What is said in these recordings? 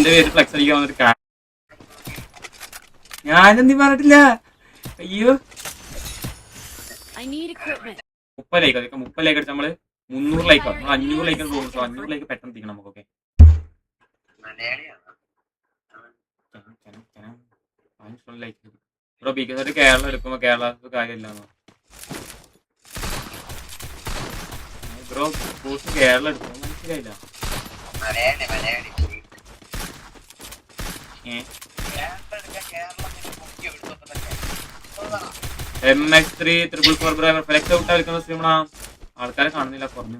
ഗിൽഡിന്റെ പേര് ഫ്ലെക്സ് അടിക്കാൻ വന്നിട്ട് ഞാനെന്തി പറഞ്ഞിട്ടില്ല. അയ്യോ 30 ലൈക്ക് അതൊക്കെ 30 ലൈക്ക് അടിച്ച് നമ്മള് 300 ലൈക്കോ 500 ലൈക്ക് തോന്നുന്നു. 500 ലൈക്ക് പെട്ടെന്ന് എത്തിക്കണം നമുക്കൊക്കെ. ബ്രോ ബിക്കോസ് കേരളം എടുക്കുമ്പോ കേരള കാര്യമില്ലാന്നോ ബ്രോ? കേരളം എടുക്കുമ്പോ മനസ്സിലായില്ല. MX3 444 ബ്രോ ഫ്ലെക്സ് ഔട്ട് കളിക്കുന്ന സ്ട്രീമണ ആൾക്കാരെ കാണുന്നില്ല. കുറഞ്ഞു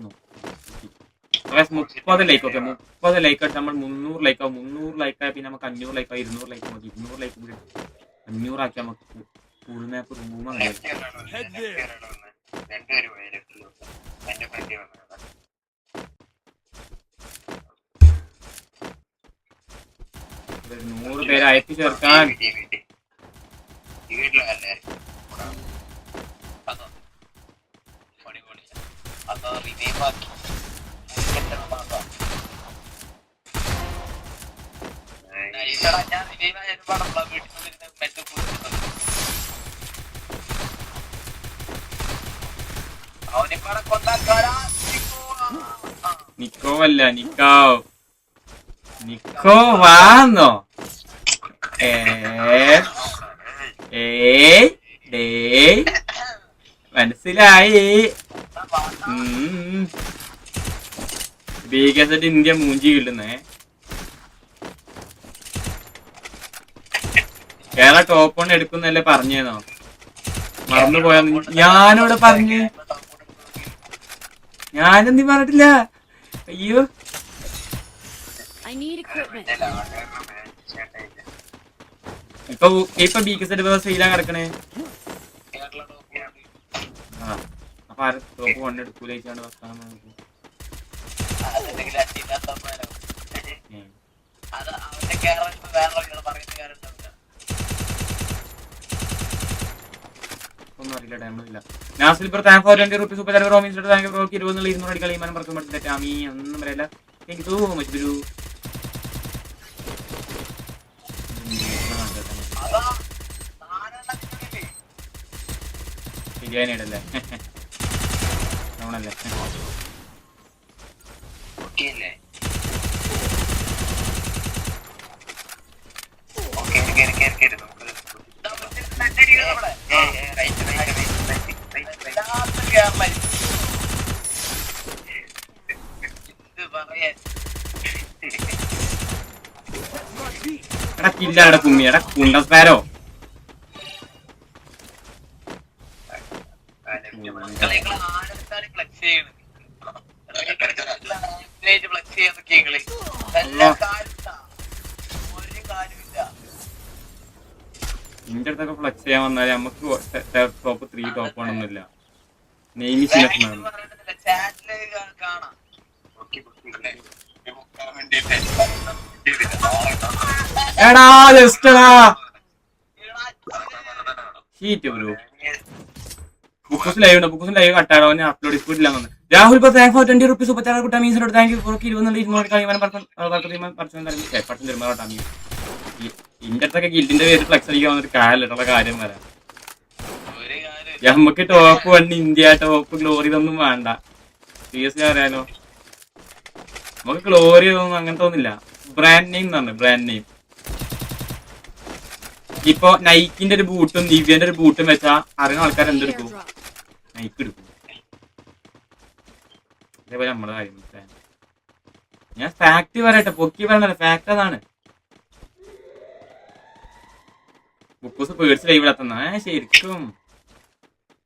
30 ലൈക്ക്. ഓക്കെ 30 ലൈക്ക് അടിച്ച് നമ്മൾ 300 ലൈക്കാവും. 300 ലൈക്കായ പിന്നെ നമുക്ക് 500 ലൈക്കാവും. 200 ലൈക്ക് മതി. 200 ലൈക്ക് കൂടി 500 ആക്കി നമുക്ക് ഫുൾ മാപ്പ് റൂമാണ്. 100 പേരെ അയച്ചു ചേർക്കാൻ. നിക്കോവല്ല നിക്കോ വാന്നോ. മനസ്സിലായി. ബികെസെറ്റ് ഇന്ത്യ മൂഞ്ചി കിട്ടുന്നേ. കേരള ടോപ്പ് 1 എടുക്കുന്നല്ലേ പറഞ്ഞേന്നോ? മറന്നു പോയാ. ഞാനിവിടെ പറഞ്ഞ് ഞാനെന്തി പറഞ്ഞിട്ടില്ല. അയ്യോ ഇപ്പൊ ബികെസെറ്റ് സെയിലാ കിടക്കണേ. അപ്പൊ ആരും ടോപ്പ് 1 എടുക്കൂല. ഒന്നും അറിയില്ല. ടൈമില്ല. നാസിൽ bro thank for 20 rupees. Super chat bro means thank bro 20 200 അടിക്കാൻ ഈമാനം പറക്കും പറ്റില്ല. അമീ ഒന്നും പറയില്ല. താങ്ക് യു സോ മച്ച് ഗുരു. ബിരിയാണിയുടെ നമ്മളല്ലേ എടാ കില്ലാടെ കുമ്മി. എടാ കുണ്ടസ്പാരോ നിന്റെ അടുത്തൊക്കെ ഫ്ലെക്സ് ചെയ്യാൻ വന്നാല് നമുക്ക് ടോപ്പ് 3 ടോപ്പ് 1 ഒന്നുമില്ല. എടാ ജസ്റ്റടാ ഷീറ്റ് ബ്രോ. ബുക്കൂസ് ലൈവ് കട്ടാടോ. അപ്ലോഡ് സ്പീഡില്ല. രാഹുൽ ഇപ്പൊ thank for 20 rupees. Super chat കുട്ടാ മീൻസ് താങ്ക് യു ഫോർ 200 കളിമാനം പറഞ്ഞു. ഇന്റെ അടുത്തൊക്കെ ഗിൽഡിന്റെ പേര് ഫ്ലെക്സ് അടിക്കാൻ വന്നിട്ട് കാലിട്ടുള്ള കാര്യം വരാം. നമുക്ക് ടോപ്പ് 1 ഇന്ത്യ ടോപ്പ് ഗ്ലോറി ഇതൊന്നും വേണ്ട. സീരിയസ്ലി അറിയാലോ. നമുക്ക് ഗ്ലോറി ഒന്നും അങ്ങനത്തെ ഒന്നുമില്ല. ബ്രാൻഡ് നെയിം എന്ന് പറഞ്ഞു. ബ്രാൻഡ് നെയിം ഇപ്പൊ നൈക്കിന്റെ ഒരു ബൂട്ടും ദിവ്യന്റെ ഒരു ബൂട്ടും വെച്ചാ അറിയുന്ന ആൾക്കാർ എന്തെടുക്കും? നൈക്ക് എടുക്കും. അതേപോലെ നമ്മളെ കാര്യം ഞാൻ ഫാക്ട് പറയട്ടെ. പൊക്കി പറയണല്ലോ. ഫാക്ട് അതാണ്. ബുക്കൂസ് പേടിച്ച് ലൈവ് ഇടാത്തുന്ന ശരിക്കും.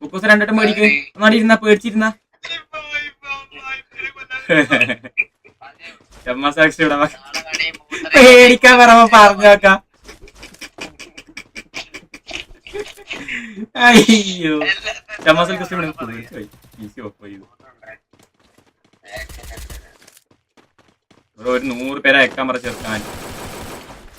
ബുക്കൂസ് 2 വട്ടം പേടിക്ക്. ഒന്നാടി ഇരുന്ന പേടിച്ചിരുന്ന പേടിക്കാൻ പറയുമ്പോ പറഞ്ഞോക്കാം. അയ്യോ ചമാസൽ ഈസി ഓഫ് ചെയ്തു. ഒരു 100 പേരെ അയക്കാൻ പറ ചേർക്കാൻ.